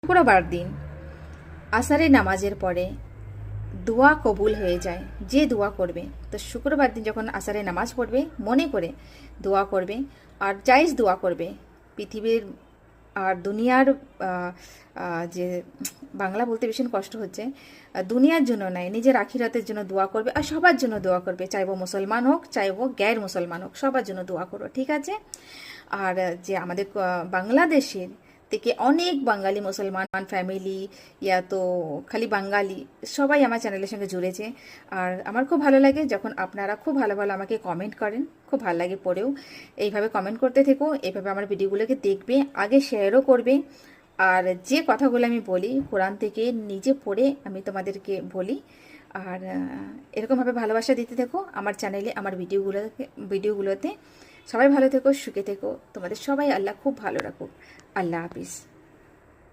শুক্রবার দিন আসরের নামাজের পরে দোয়া কবুল হয়ে যায়, যে দোয়া করবে। তো শুক্রবার দিন যখন আসরের নামাজ পড়বে মনে করে দোয়া করবে, আর জায়েজ দোয়া করবে। পৃথিবীর আর দুনিয়ার যে বাংলা বলতে ভীষণ কষ্ট হচ্ছে, দুনিয়ার জন্য নয়, নিজের আখিরাতের জন্য দোয়া করবে, আর সবার জন্য দোয়া করবে, চাইবো মুসলমান হোক চাইবো গ্যার মুসলমান হোক, সবার জন্য দোয়া করো, ঠিক আছে? আর যে আমাদের বাংলাদেশের থেকে অনেক বাঙালি মুসলমান ফ্যামিলি ইয়া তো খালি বাঙালি সবাই আমার চ্যানেলের সঙ্গে জুড়েছে। আর আমার খুব ভালো লাগে যখন আপনারা খুব ভালো ভালো আমাকে কমেন্ট করেন, খুব ভালো লাগে পড়েও। এইভাবে কমেন্ট করতে থেকো, এইভাবে আমার ভিডিওগুলোকে দেখবে, আগে শেয়ারও করবে। আর যে কথাগুলো আমি বলি কোরআন থেকে নিজে পড়ে আমি তোমাদেরকে বলি। আর এরকমভাবে ভালোবাসা দিতে থেকো আমার চ্যানেলে, আমার ভিডিওগুলোতে। সবাই ভালো থেকো, সুখে থেকো, তোমাদের সবাই আল্লাহ খুব ভালো রাখুক। আল্লাহ হাফিজ।